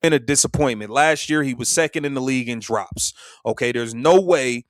been a disappointment. Last year, he was second in the league in drops. Okay, there's no way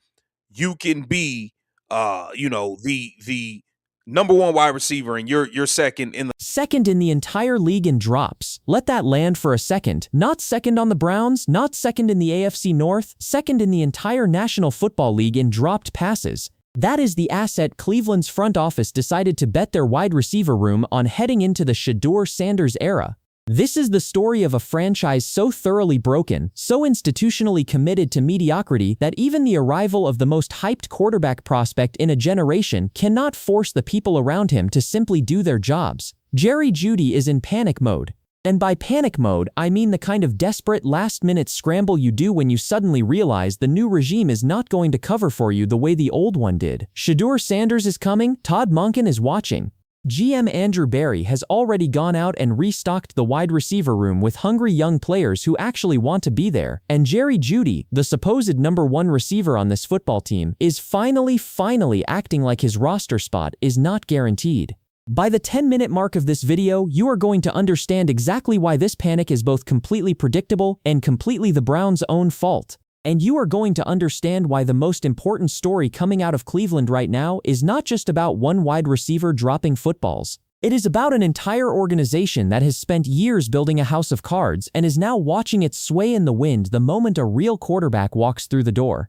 you can be, the number one wide receiver and you're second in the entire league in drops. Let that land for a second. Not second on the Browns, not second in the AFC North, second in the entire National Football League in dropped passes. That is the asset Cleveland's front office decided to bet their wide receiver room on heading into the Shedeur Sanders era. This is the story of a franchise so thoroughly broken, so institutionally committed to mediocrity that even the arrival of the most hyped quarterback prospect in a generation cannot force the people around him to simply do their jobs. Jerry Jeudy is in panic mode. And by panic mode, I mean the kind of desperate last-minute scramble you do when you suddenly realize the new regime is not going to cover for you the way the old one did. Shedeur Sanders is coming, Todd Monken is watching. GM Andrew Berry has already gone out and restocked the wide receiver room with hungry young players who actually want to be there, and Jerry Jeudy, the supposed number one receiver on this football team, is finally acting like his roster spot is not guaranteed. By the 10-minute mark of this video, you are going to understand exactly why this panic is both completely predictable and completely the Browns' own fault. And you are going to understand why the most important story coming out of Cleveland right now is not just about one wide receiver dropping footballs. It is about an entire organization that has spent years building a house of cards and is now watching it sway in the wind the moment a real quarterback walks through the door.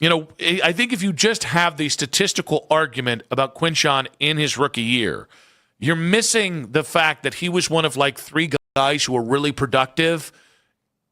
I think if you just have the statistical argument about Quinshon in his rookie year, you're missing the fact that he was one of like three guys who were really productive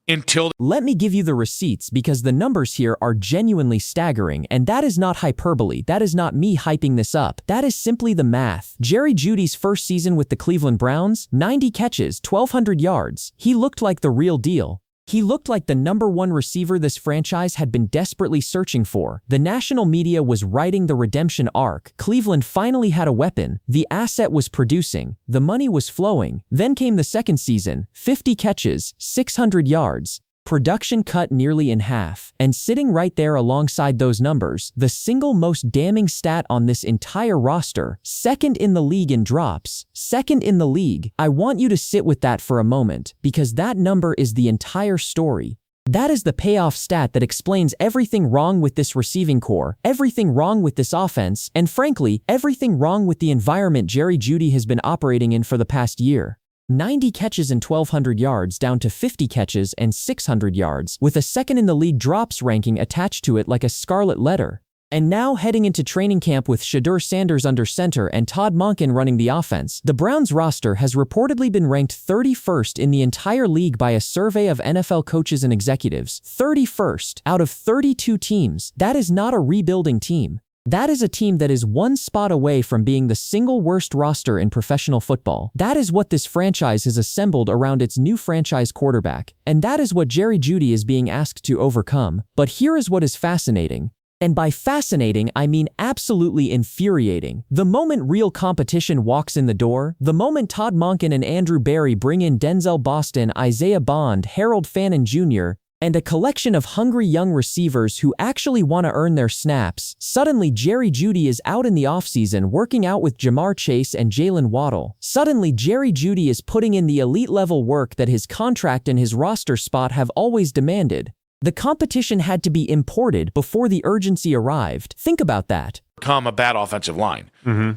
until... Let me give you the receipts because the numbers here are genuinely staggering, and that is not hyperbole. That is not me hyping this up. That is simply the math. Jerry Jeudy's first season with the Cleveland Browns, 90 catches, 1,200 yards. He looked like the real deal. He looked like the number one receiver this franchise had been desperately searching for. The national media was writing the redemption arc. Cleveland finally had a weapon. The asset was producing. The money was flowing. Then came the second season, 50 catches, 600 yards. Production cut nearly in half. And sitting right there alongside those numbers, the single most damning stat on this entire roster, second in the league in drops, second in the league. I want you to sit with that for a moment, because that number is the entire story. That is the payoff stat that explains everything wrong with this receiving core, everything wrong with this offense, and frankly, everything wrong with the environment Jerry Jeudy has been operating in for the past year. 90 catches and 1,200 yards down to 50 catches and 600 yards, with a second in the league drops ranking attached to it like a scarlet letter. And now heading into training camp with Shedeur Sanders under center and Todd Monken running the offense, the Browns roster has reportedly been ranked 31st in the entire league by a survey of NFL coaches and executives. 31st out of 32 teams. That is not a rebuilding team. That is a team that is one spot away from being the single worst roster in professional football. That is what this franchise has assembled around its new franchise quarterback, and that is what Jerry Jeudy is being asked to overcome. But here is what is fascinating. And by fascinating, I mean absolutely infuriating. The moment real competition walks in the door, the moment Todd Monken and Andrew Berry bring in Denzel Boston, Isaiah Bond, Harold Fannin Jr., and a collection of hungry young receivers who actually want to earn their snaps, suddenly Jerry Jeudy is out in the offseason working out with Jamar Chase and Jalen Waddle. Suddenly Jerry Jeudy is putting in the elite-level work that his contract and his roster spot have always demanded. The competition had to be imported before the urgency arrived. Think about that. Become a bad offensive line.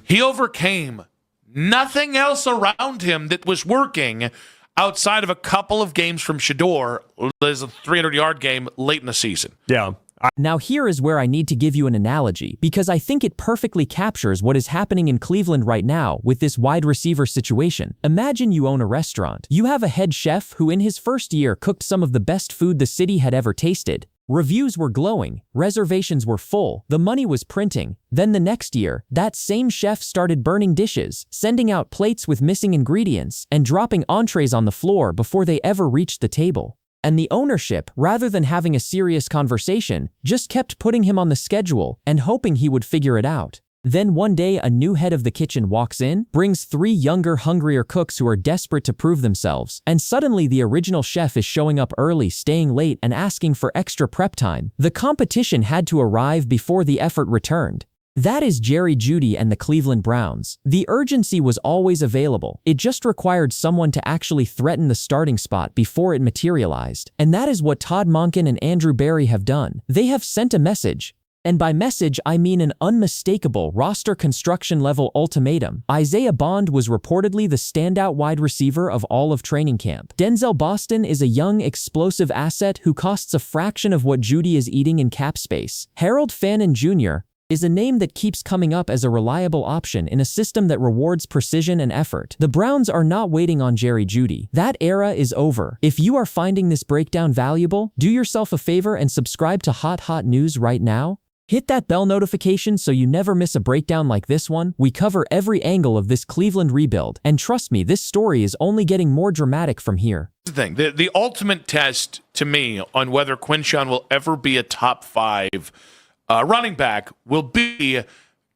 He overcame nothing else around him that was working outside of a couple of games from Shedeur. There's a 300-yard game late in the season. Yeah. Now here is where I need to give you an analogy, because I think it perfectly captures what is happening in Cleveland right now with this wide receiver situation. Imagine you own a restaurant. You have a head chef who in his first year cooked some of the best food the city had ever tasted. Reviews were glowing, reservations were full, the money was printing. Then the next year, that same chef started burning dishes, sending out plates with missing ingredients, and dropping entrees on the floor before they ever reached the table. And the ownership, rather than having a serious conversation, just kept putting him on the schedule and hoping he would figure it out. Then one day a new head of the kitchen walks in, brings 3 younger, hungrier cooks who are desperate to prove themselves, and suddenly the original chef is showing up early, staying late, and asking for extra prep time. The competition had to arrive before the effort returned. That is Jerry Jeudy and the Cleveland Browns. The urgency was always available. It just required someone to actually threaten the starting spot before it materialized. And that is what Todd Monken and Andrew Berry have done. They have sent a message. And by message, I mean an unmistakable roster construction level ultimatum. Isaiah Bond was reportedly the standout wide receiver of all of training camp. Denzel Boston is a young, explosive asset who costs a fraction of what Jeudy is eating in cap space. Harold Fannin Jr. is a name that keeps coming up as a reliable option in a system that rewards precision and effort. The Browns are not waiting on Jerry Jeudy. That era is over. If you are finding this breakdown valuable, do yourself a favor and subscribe to Hot News right now. Hit that bell notification so you never miss a breakdown like this one. We cover every angle of this Cleveland rebuild, and trust me, this story is only getting more dramatic from here. The ultimate test to me on whether Quinshon will ever be a top 5 running back will be,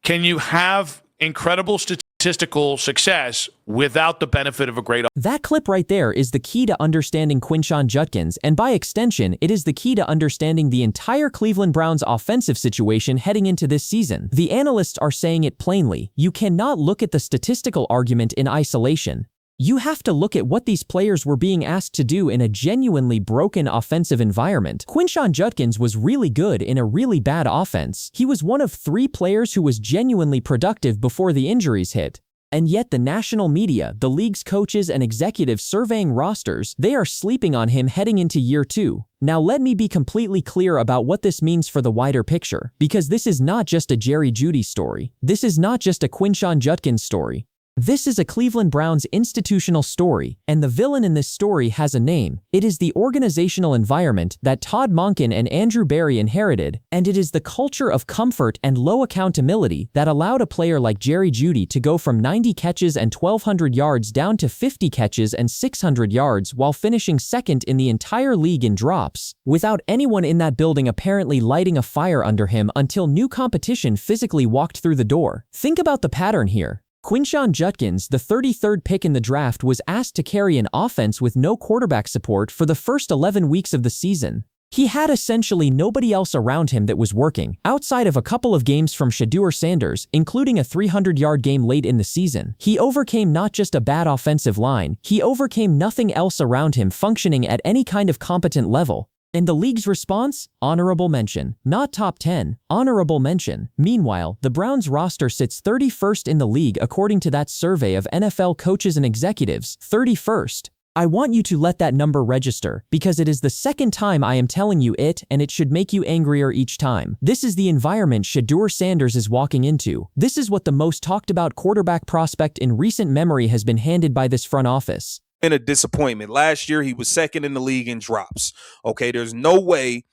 can you have incredible statistical success without the benefit of a great... That clip right there is the key to understanding Quinshon Judkins, and by extension, it is the key to understanding the entire Cleveland Browns offensive situation heading into this season. The analysts are saying it plainly. You cannot look at the statistical argument in isolation. You have to look at what these players were being asked to do in a genuinely broken offensive environment. Quinshon Judkins was really good in a really bad offense. He was one of 3 players who was genuinely productive before the injuries hit. And yet the national media, the league's coaches and executives surveying rosters, they are sleeping on him heading into year 2. Now let me be completely clear about what this means for the wider picture, because this is not just a Jerry Jeudy story. This is not just a Quinshon Judkins story. This is a Cleveland Browns institutional story, and the villain in this story has a name. It is the organizational environment that Todd Monken and Andrew Berry inherited, and it is the culture of comfort and low accountability that allowed a player like Jerry Jeudy to go from 90 catches and 1,200 yards down to 50 catches and 600 yards while finishing second in the entire league in drops, without anyone in that building apparently lighting a fire under him until new competition physically walked through the door. Think about the pattern here. Quinshon Judkins, the 33rd pick in the draft, was asked to carry an offense with no quarterback support for the first 11 weeks of the season. He had essentially nobody else around him that was working, outside of a couple of games from Shedeur Sanders, including a 300-yard game late in the season. He overcame not just a bad offensive line, he overcame nothing else around him functioning at any kind of competent level. And the league's response? Honorable mention. Not top 10. Honorable mention. Meanwhile, the Browns roster sits 31st in the league according to that survey of NFL coaches and executives. 31st. I want you to let that number register, because it is the second time I am telling you it, and it should make you angrier each time. This is the environment Shedeur Sanders is walking into. This is what the most talked about quarterback prospect in recent memory has been handed by this front office. Been a disappointment. Last year, he was second in the league in drops. Okay, there's no way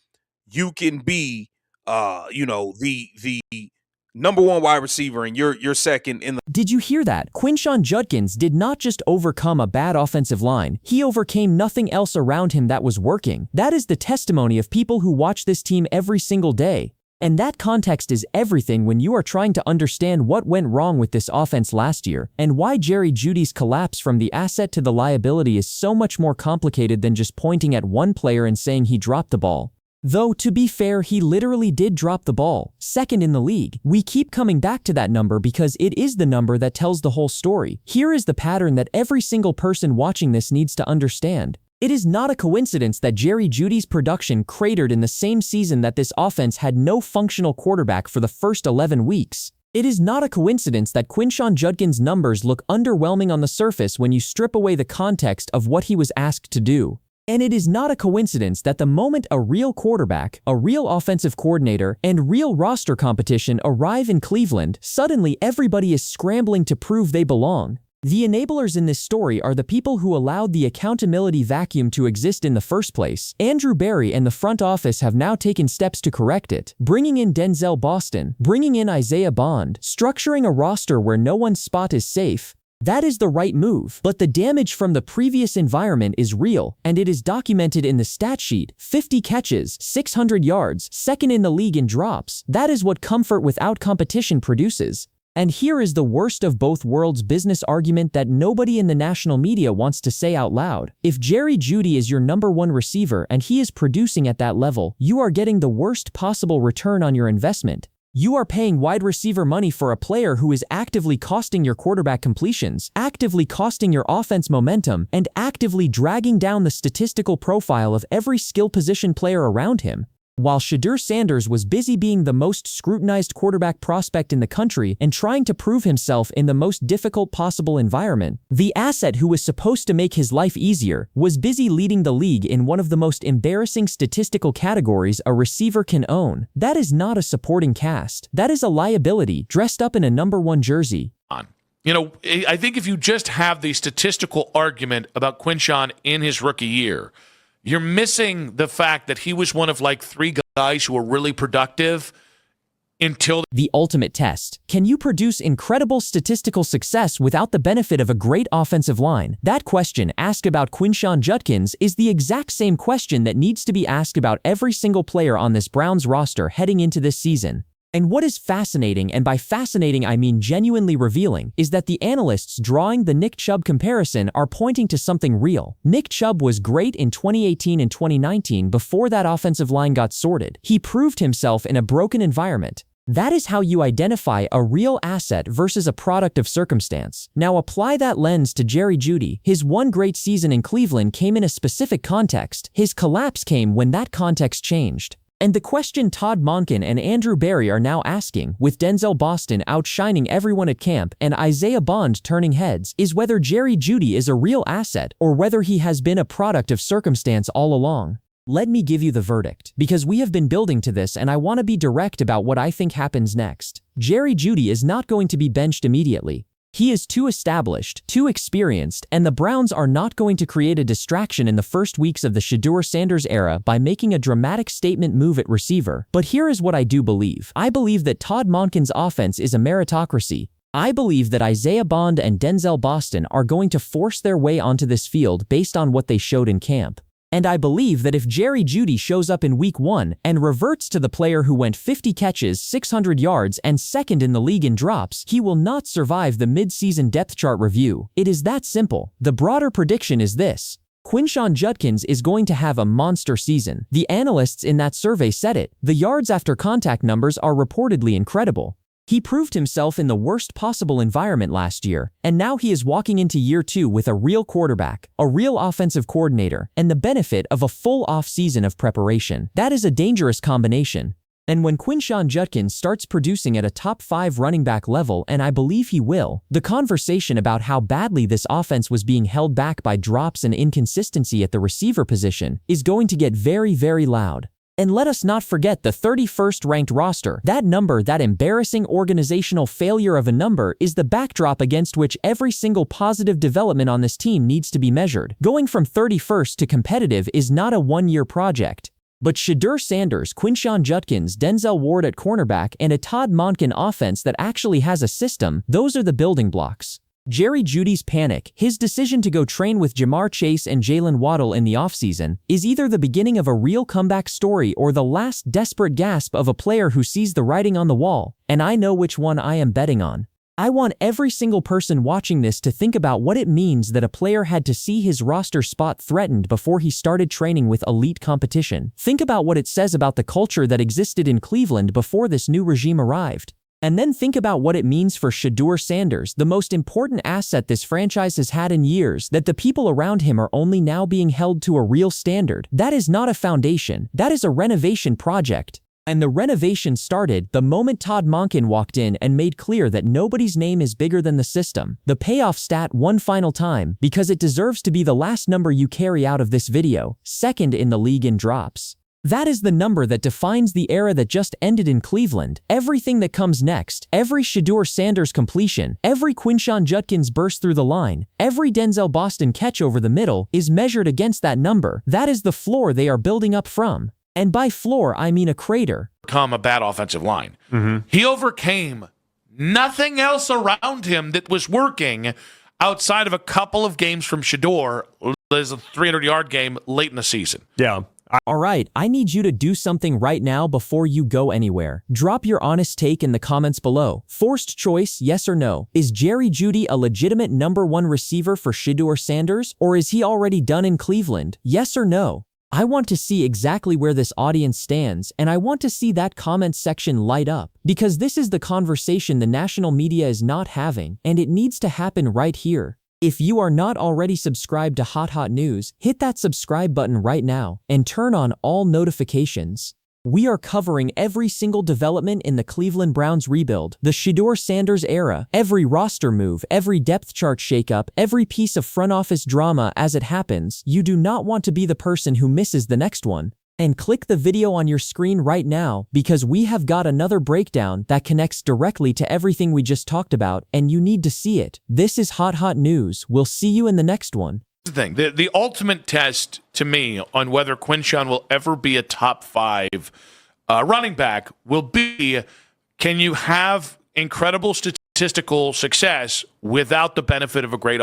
you can be, the number 1 wide receiver and you're second in the... Did you hear that? Quinshon Judkins did not just overcome a bad offensive line, he overcame nothing else around him that was working. That is the testimony of people who watch this team every single day. And that context is everything when you are trying to understand what went wrong with this offense last year, and why Jerry Jeudy's collapse from the asset to the liability is so much more complicated than just pointing at one player and saying he dropped the ball. Though, to be fair, he literally did drop the ball, second in the league. We keep coming back to that number because it is the number that tells the whole story. Here is the pattern that every single person watching this needs to understand. It is not a coincidence that Jerry Jeudy's production cratered in the same season that this offense had no functional quarterback for the first 11 weeks. It is not a coincidence that Quinshon Judkins' numbers look underwhelming on the surface when you strip away the context of what he was asked to do. And it is not a coincidence that the moment a real quarterback, a real offensive coordinator, and real roster competition arrive in Cleveland, suddenly everybody is scrambling to prove they belong. The enablers in this story are the people who allowed the accountability vacuum to exist in the first place. Andrew Berry and the front office have now taken steps to correct it, bringing in Denzel Boston, bringing in Isaiah Bond, structuring a roster where no one's spot is safe. That is the right move, but the damage from the previous environment is real, and it is documented in the stat sheet. 50 catches, 600 yards, second in the league in drops. That is what comfort without competition produces. And here is the worst of both worlds business argument that nobody in the national media wants to say out loud. If Jerry Jeudy is your number 1 receiver and he is producing at that level, you are getting the worst possible return on your investment. You are paying wide receiver money for a player who is actively costing your quarterback completions, actively costing your offense momentum, and actively dragging down the statistical profile of every skill position player around him. While Shedeur Sanders was busy being the most scrutinized quarterback prospect in the country and trying to prove himself in the most difficult possible environment, the asset who was supposed to make his life easier was busy leading the league in one of the most embarrassing statistical categories a receiver can own. That is not a supporting cast. That is a liability dressed up in a number 1 jersey. You know, I think if you just have the statistical argument about Quinshon in his rookie year, you're missing the fact that he was one of like 3 guys who were really productive until the ultimate test. Can you produce incredible statistical success without the benefit of a great offensive line? That question asked about Quinshon Judkins is the exact same question that needs to be asked about every single player on this Browns roster heading into this season. And what is fascinating, and by fascinating I mean genuinely revealing, is that the analysts drawing the Nick Chubb comparison are pointing to something real. Nick Chubb was great in 2018 and 2019 before that offensive line got sorted. He proved himself in a broken environment. That is how you identify a real asset versus a product of circumstance. Now apply that lens to Jerry Jeudy. His one great season in Cleveland came in a specific context. His collapse came when that context changed. And the question Todd Monken and Andrew Berry are now asking, with Denzel Boston outshining everyone at camp and Isaiah Bond turning heads, is whether Jerry Jeudy is a real asset or whether he has been a product of circumstance all along. Let me give you the verdict, because we have been building to this and I want to be direct about what I think happens next. Jerry Jeudy is not going to be benched immediately. He is too established, too experienced, and the Browns are not going to create a distraction in the first weeks of the Shedeur Sanders era by making a dramatic statement move at receiver. But here is what I do believe. I believe that Todd Monken's offense is a meritocracy. I believe that Isaiah Bond and Denzel Boston are going to force their way onto this field based on what they showed in camp. And I believe that if Jerry Jeudy shows up in week 1 and reverts to the player who went 50 catches, 600 yards, and second in the league in drops, he will not survive the mid-season depth chart review. It is that simple. The broader prediction is this: Quinshon Judkins is going to have a monster season. The analysts in that survey said it. The yards after contact numbers are reportedly incredible. He proved himself in the worst possible environment last year, and now he is walking into year 2 with a real quarterback, a real offensive coordinator, and the benefit of a full off-season of preparation. That is a dangerous combination. And when Quinshon Judkins starts producing at a top 5 running back level, and I believe he will, the conversation about how badly this offense was being held back by drops and inconsistency at the receiver position is going to get very, very loud. And let us not forget the 31st ranked roster. That number, that embarrassing organizational failure of a number, is the backdrop against which every single positive development on this team needs to be measured. Going from 31st to competitive is not a one-year project. But Shedeur Sanders, Quinshon Judkins, Denzel Ward at cornerback, and a Todd Monken offense that actually has a system, those are the building blocks. Jerry Jeudy's panic, his decision to go train with Jamar Chase and Jalen Waddle in the offseason, is either the beginning of a real comeback story or the last desperate gasp of a player who sees the writing on the wall, and I know which one I am betting on. I want every single person watching this to think about what it means that a player had to see his roster spot threatened before he started training with elite competition. Think about what it says about the culture that existed in Cleveland before this new regime arrived. And then think about what it means for Shedeur Sanders, the most important asset this franchise has had in years, that the people around him are only now being held to a real standard. That is not a foundation. That is a renovation project. And the renovation started the moment Todd Monken walked in and made clear that nobody's name is bigger than the system. The payoff stat one final time, because it deserves to be the last number you carry out of this video, second in the league in drops. That is the number that defines the era that just ended in Cleveland. Everything that comes next, every Shedeur Sanders completion, every Quinshon Judkins burst through the line, every Denzel Boston catch over the middle is measured against that number. That is the floor they are building up from. And by floor, I mean a crater. Become a bad offensive line. He overcame nothing else around him that was working outside of a couple of games from Shedeur. There's a 300-yard game late in the season. Yeah. All right, I need you to do something right now before you go anywhere. Drop your honest take in the comments below. Forced choice, yes or no? Is Jerry Jeudy a legitimate number 1 receiver for Shedeur Sanders, or is he already done in Cleveland? Yes or no? I want to see exactly where this audience stands, and I want to see that comment section light up, because this is the conversation the national media is not having, and it needs to happen right here. If you are not already subscribed to Hot News, hit that subscribe button right now, and turn on all notifications. We are covering every single development in the Cleveland Browns rebuild, the Shedeur Sanders era, every roster move, every depth chart shakeup, every piece of front office drama as it happens. You do not want to be the person who misses the next one. And click the video on your screen right now, because we have got another breakdown that connects directly to everything we just talked about, and you need to see it. This is Hot News. We'll see you in the next one. The thing, the ultimate test to me on whether Quinshon will ever be a top 5 running back will be, can you have incredible statistical success without the benefit of a great